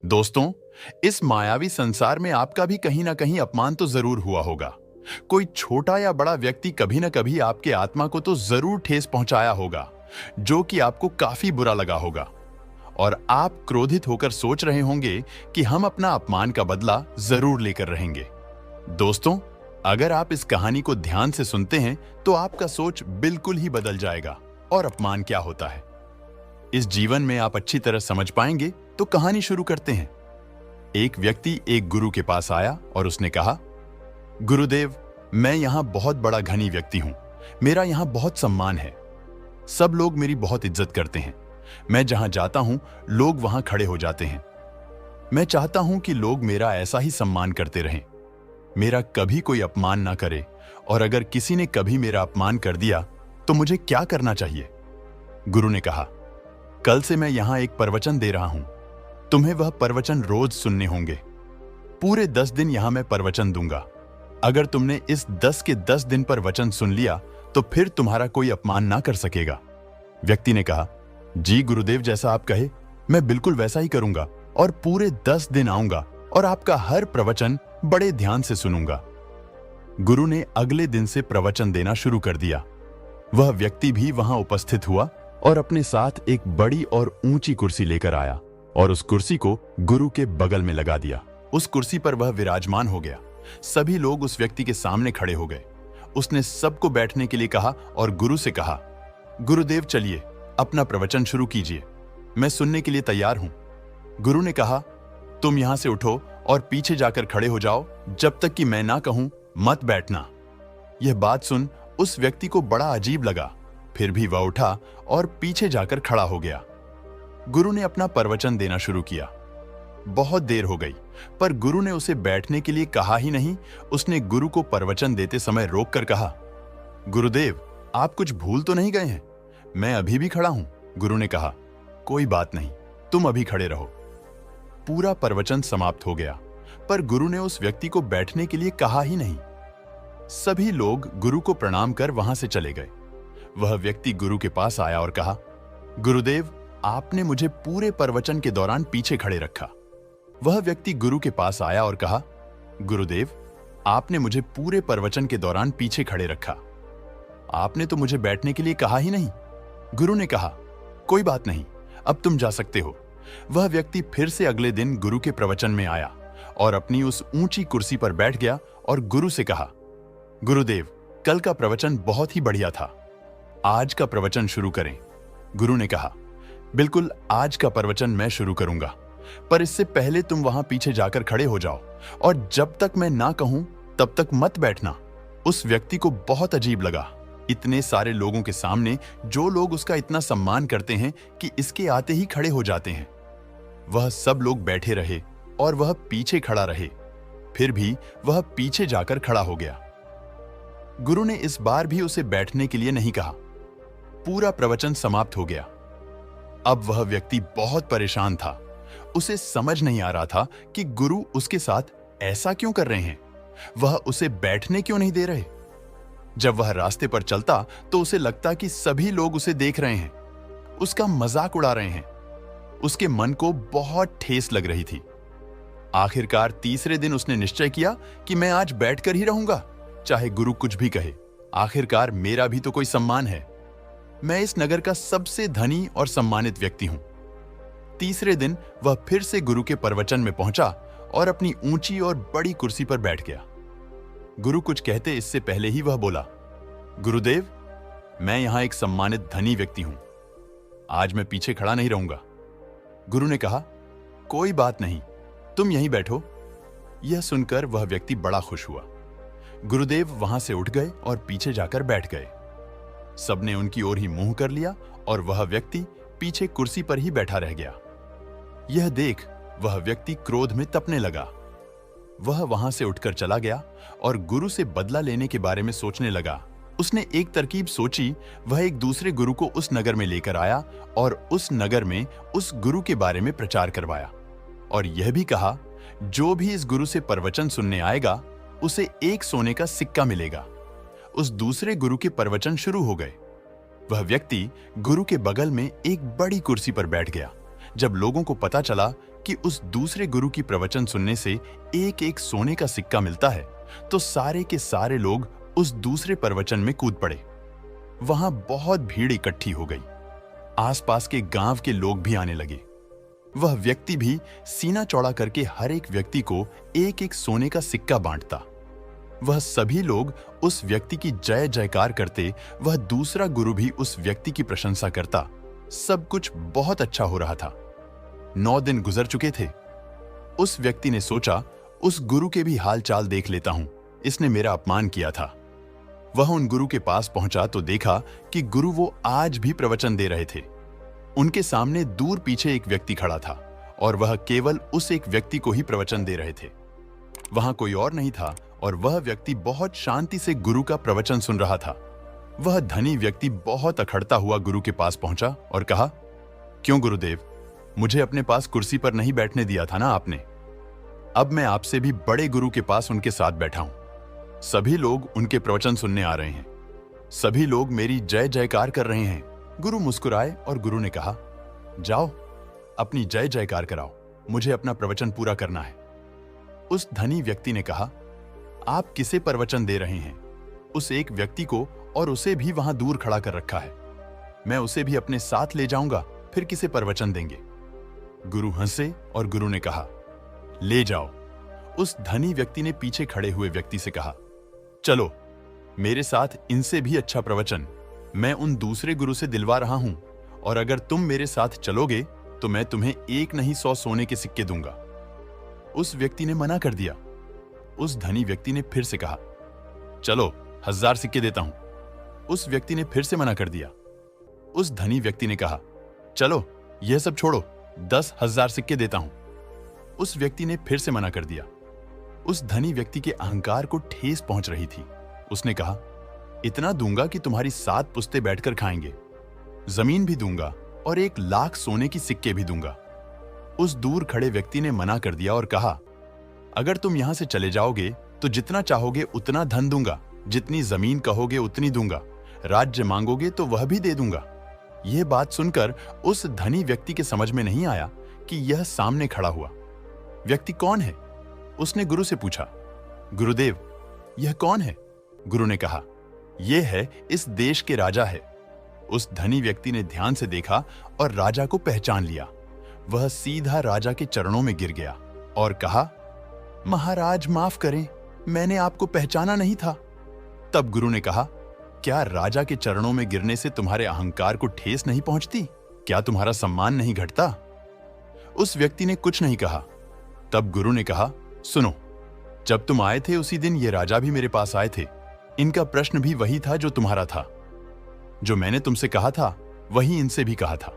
दोस्तों, इस मायावी संसार में आपका भी कहीं ना कहीं अपमान तो जरूर हुआ होगा। कोई छोटा या बड़ा व्यक्ति कभी ना कभी आपके आत्मा को तो जरूर ठेस पहुंचाया होगा, जो कि आपको काफी बुरा लगा होगा। और आप क्रोधित होकर सोच रहे होंगे कि हम अपना अपमान का बदला जरूर लेकर रहेंगे। दोस्तों, अगर आप इस कहानी को ध्यान से सुनते हैं तो आपका सोच बिल्कुल ही बदल जाएगा और अपमान क्या होता है इस जीवन में आप अच्छी तरह समझ पाएंगे। तो कहानी शुरू करते हैं। एक व्यक्ति एक गुरु के पास आया और उसने कहा, गुरुदेव, मैं यहां बहुत बड़ा धनी व्यक्ति हूं। मेरा यहां बहुत सम्मान है। सब लोग मेरी बहुत इज्जत करते हैं। मैं जहां जाता हूं लोग वहां खड़े हो जाते हैं। मैं चाहता हूं कि लोग मेरा ऐसा ही सम्मान करते रहें, मेरा कभी कोई अपमान ना करे। और अगर किसी ने कभी मेरा अपमान कर दिया तो मुझे क्या करना चाहिए? गुरु ने कहा, कल से मैं यहां एक प्रवचन दे रहा हूं। तुम्हें वह प्रवचन रोज सुनने होंगे। पूरे 10 दिन यहां मैं प्रवचन दूंगा। अगर तुमने इस 10 के 10 दिन पर वचन सुन लिया तो फिर तुम्हारा कोई अपमान ना कर सकेगा। व्यक्ति ने कहा, जी गुरुदेव, जैसा आप कहे मैं बिल्कुल वैसा ही करूंगा और पूरे 10 दिन आऊंगा और आपका हर प्रवचन बड़े ध्यान से सुनूंगा। गुरु ने अगले दिन से प्रवचन देना शुरू कर दिया। वह व्यक्ति भी वहां उपस्थित हुआ और अपने साथ एक बड़ी और ऊंची कुर्सी लेकर आया और उस कुर्सी को गुरु के बगल में लगा दिया। उस कुर्सी पर वह विराजमान हो गया। सभी लोग उस व्यक्ति के सामने खड़े हो गए। उसने सबको बैठने के लिए कहा और गुरु से कहा, गुरुदेव चलिए अपना प्रवचन शुरू कीजिए, मैं सुनने के लिए तैयार हूं। गुरु ने कहा, तुम यहां से उठो और पीछे जाकर खड़े हो जाओ, जब तक कि मैं ना कहूं मत बैठना। यह बात सुन उस व्यक्ति को बड़ा अजीब लगा। फिर भी वह उठा और पीछे जाकर खड़ा हो गया। गुरु ने अपना प्रवचन देना शुरू किया। बहुत देर हो गई, पर गुरु ने उसे बैठने के लिए कहा ही नहीं। उसने गुरु को प्रवचन देते समय रोककर कहा, गुरुदेव, आप कुछ भूल तो नहीं गए हैं? मैं अभी भी खड़ा हूं। गुरु ने कहा, कोई बात नहीं, तुम अभी खड़े रहो। पूरा प्रवचन समाप्त हो गया, पर गुरु ने उस व्यक्ति को बैठने के लिए कहा ही नहीं। सभी लोग गुरु को प्रणाम कर वहां से चले गए। वह व्यक्ति गुरु के पास आया और कहा, गुरुदेव, आपने मुझे पूरे प्रवचन के दौरान पीछे खड़े रखा। वह व्यक्ति गुरु के पास आया और कहा, गुरुदेव, आपने मुझे पूरे प्रवचन के दौरान पीछे खड़े रखा। आपने तो मुझे बैठने के लिए कहा ही नहीं। गुरु ने कहा, कोई बात नहीं, अब तुम जा सकते हो। वह व्यक्ति फिर से अगले दिन गुरु के प्रवचन में आया और अपनी उस ऊंची कुर्सी पर बैठ गया और गुरु से कहा, गुरुदेव, कल का प्रवचन बहुत ही बढ़िया था। आज का प्रवचन शुरू करें। गुरु ने कहा, बिल्कुल, आज का प्रवचन मैं शुरू करूंगा, पर इससे पहले तुम वहां पीछे जाकर खड़े हो जाओ और जब तक मैं ना कहूं तब तक मत बैठना। उस व्यक्ति को बहुत अजीब लगा। इतने सारे लोगों के सामने जो लोग उसका इतना सम्मान करते हैं कि इसके आते ही खड़े हो जाते हैं। वह सब लोग बैठे रहे और वह पीछे खड़ा रहे। फिर भी वह पीछे जाकर खड़ा हो गया। गुरु ने इस बार भी उसे बैठने के लिए नहीं कहा। पूरा प्रवचन समाप्त हो गया। अब वह व्यक्ति बहुत परेशान था। उसे समझ नहीं आ रहा था कि गुरु उसके साथ ऐसा क्यों कर रहे हैं। वह उसे बैठने क्यों नहीं दे रहे। जब वह रास्ते पर चलता तो उसे लगता कि सभी लोग उसे देख रहे हैं, उसका मजाक उड़ा रहे हैं। उसके मन को बहुत ठेस लग रही थी। आखिरकार तीसरे दिन उसने निश्चय किया कि मैं आज बैठकर ही रहूंगा, चाहे गुरु कुछ भी कहे। आखिरकार मेरा भी तो कोई सम्मान है। मैं इस नगर का सबसे धनी और सम्मानित व्यक्ति हूं। तीसरे दिन वह फिर से गुरु के प्रवचन में पहुंचा और अपनी ऊंची और बड़ी कुर्सी पर बैठ गया। गुरु कुछ कहते इससे पहले ही वह बोला, गुरुदेव, मैं यहां एक सम्मानित धनी व्यक्ति हूं। आज मैं पीछे खड़ा नहीं रहूंगा। गुरु ने कहा, कोई बात नहीं, तुम यहीं बैठो। यह सुनकर वह व्यक्ति बड़ा खुश हुआ। गुरुदेव वहां से उठ गए और पीछे जाकर बैठ गए। सबने उनकी ओर ही मुंह कर लिया और वह व्यक्ति पीछे कुर्सी पर ही बैठा रह गया। यह देख वह व्यक्ति क्रोध में तपने लगा। वह वहां से उठकर चला गया और गुरु से बदला लेने के बारे में सोचने लगा। उसने एक तरकीब सोची। वह एक दूसरे गुरु को उस नगर में लेकर आया और उस नगर में उस गुरु के बारे में प्रचार करवाया और यह भी कहा, जो भी इस गुरु से प्रवचन सुनने आएगा उसे 1 सोने का सिक्का मिलेगा। उस दूसरे गुरु के प्रवचन शुरू हो गए। वह व्यक्ति गुरु के बगल में एक बड़ी कुर्सी पर बैठ गया। जब लोगों को पता चला कि उस दूसरे गुरु की प्रवचन सुनने से एक एक सोने का सिक्का मिलता है, तो सारे के सारे लोग उस दूसरे प्रवचन में कूद पड़े। वहां बहुत भीड़ इकट्ठी हो गई। आसपास के गांव के लोग भी आने लगे। वह व्यक्ति भी सीना चौड़ा करके हर एक व्यक्ति को एक एक सोने का सिक्का बांटता। वह सभी लोग उस व्यक्ति की जय जयकार करते, वह दूसरा गुरु भी उस व्यक्ति की प्रशंसा करता। सब कुछ बहुत अच्छा हो रहा था। 9 दिन गुजर चुके थे। उस व्यक्ति ने सोचा, उस गुरु के भी हाल चाल देख लेता हूं, इसने मेरा अपमान किया था। वह उन गुरु के पास पहुंचा तो देखा कि गुरु वो आज भी प्रवचन दे रहे थे। उनके सामने दूर पीछे एक व्यक्ति खड़ा था और वह केवल उस एक व्यक्ति को ही प्रवचन दे रहे थे। वहां कोई और नहीं था और वह व्यक्ति बहुत शांति से गुरु का प्रवचन सुन रहा था। वह धनी व्यक्ति बहुत अखड़ता हुआ गुरु के पास पहुंचा और कहा, क्यों गुरुदेव, मुझे अपने पास कुर्सी पर नहीं बैठने दिया था ना आपने? अब मैं आपसे भी बड़े गुरु के पास उनके साथ बैठा हूं। सभी लोग उनके प्रवचन सुनने आ रहे हैं। सभी लोग मेरी जय जयकार कर रहे हैं। गुरु मुस्कुराए और गुरु ने कहा, जाओ अपनी जय जयकार कराओ, मुझे अपना प्रवचन पूरा करना है। उस धनी व्यक्ति ने कहा, आप किसे प्रवचन दे रहे हैं? उस एक व्यक्ति को, और उसे भी वहां दूर खड़ा कर रखा है। मैं उसे भी अपने साथ ले जाऊंगा, फिर किसे प्रवचन देंगे? गुरु हंसे और गुरु ने कहा, ले जाओ। उस धनी व्यक्ति ने पीछे खड़े हुए व्यक्ति से कहा, चलो मेरे साथ इनसे भी अच्छा प्रवचन मैं उन दूसरे गुरु से दिलवा रहा हूं, और अगर तुम मेरे साथ चलोगे तो मैं तुम्हें एक नहीं 100 सोने के सिक्के दूंगा। उस व्यक्ति ने मना कर दिया। उस धनी व्यक्ति ने फिर से कहा, चलो 1000 सिक्के देता हूं। उस व्यक्ति ने फिर से मना कर दिया। उस धनी व्यक्ति ने कहा, चलो यह सब छोड़ो, 10,000 सिक्के देता हूं। उस व्यक्ति ने फिर से मना कर दिया। उस धनी व्यक्ति के अहंकार को ठेस पहुंच रही थी। उसने कहा, इतना दूंगा कि तुम्हारी 7 पुश्ते बैठकर खाएंगे, जमीन भी दूंगा और 1 लाख सोने की सिक्के भी दूंगा। उस दूर खड़े व्यक्ति ने मना कर दिया और कहा, अगर तुम यहां से चले जाओगे तो जितना चाहोगे उतना धन दूंगा, जितनी जमीन कहोगे उतनी दूंगा, राज्य मांगोगे तो वह भी दे दूंगा। यह बात सुनकर उस धनी व्यक्ति के समझ में नहीं आया कि यह सामने खड़ा हुआ व्यक्ति कौन है। उसने गुरु से पूछा, गुरुदेव यह कौन है? गुरु ने कहा, यह है इस देश के राजा है। उस धनी व्यक्ति ने ध्यान से देखा और राजा को पहचान लिया। वह सीधा राजा के चरणों में गिर गया और कहा, महाराज माफ करें, मैंने आपको पहचाना नहीं था। तब गुरु ने कहा, क्या राजा के चरणों में गिरने से तुम्हारे अहंकार को ठेस नहीं पहुंचती? क्या तुम्हारा सम्मान नहीं घटता? उस व्यक्ति ने कुछ नहीं कहा। तब गुरु ने कहा, सुनो, जब तुम आए थे उसी दिन ये राजा भी मेरे पास आए थे। इनका प्रश्न भी वही था जो तुम्हारा था। जो मैंने तुमसे कहा था वही इनसे भी कहा था,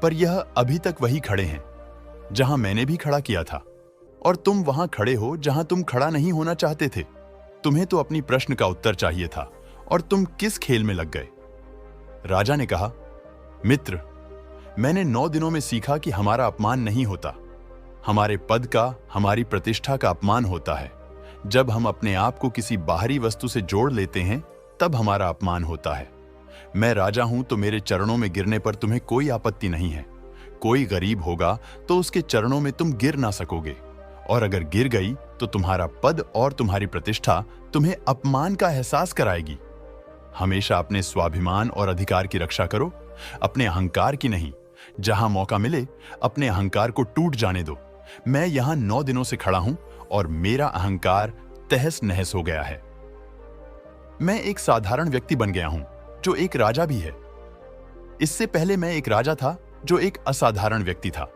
पर यह अभी तक वही खड़े हैं जहां मैंने भी खड़ा किया था, और तुम वहां खड़े हो जहां तुम खड़ा नहीं होना चाहते थे। तुम्हें तो अपनी प्रश्न का उत्तर चाहिए था और तुम किस खेल में लग गए? राजा ने कहा, मित्र, मैंने 9 दिनों में सीखा कि हमारा अपमान नहीं होता। हमारे पद का, हमारी प्रतिष्ठा का अपमान होता है। जब हम अपने आप को किसी बाहरी वस्तु से जोड़ लेते हैं तब हमारा अपमान होता है। मैं राजा हूं तो मेरे चरणों में गिरने पर तुम्हें कोई आपत्ति नहीं है। कोई गरीब होगा तो उसके चरणों में तुम गिर ना सकोगे, और अगर गिर गई तो तुम्हारा पद और तुम्हारी प्रतिष्ठा तुम्हें अपमान का एहसास कराएगी। हमेशा अपने स्वाभिमान और अधिकार की रक्षा करो, अपने अहंकार की नहीं। जहां मौका मिले अपने अहंकार को टूट जाने दो। मैं यहां 9 दिनों से खड़ा हूं और मेरा अहंकार तहस नहस हो गया है। मैं एक साधारण व्यक्ति बन गया हूं जो एक राजा भी है। इससे पहले मैं एक राजा था जो एक असाधारण व्यक्ति था।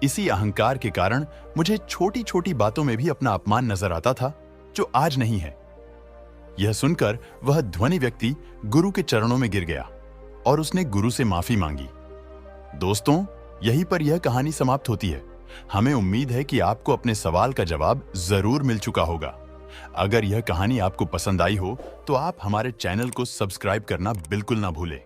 इसी अहंकार के कारण मुझे छोटी छोटी बातों में भी अपना अपमान नजर आता था जो आज नहीं है। यह सुनकर वह ध्वनि व्यक्ति गुरु के चरणों में गिर गया और उसने गुरु से माफी मांगी। दोस्तों, यहीं पर यह कहानी समाप्त होती है। हमें उम्मीद है कि आपको अपने सवाल का जवाब जरूर मिल चुका होगा। अगर यह कहानी आपको पसंद आई हो तो आप हमारे चैनल को सब्सक्राइब करना बिल्कुल ना भूलें।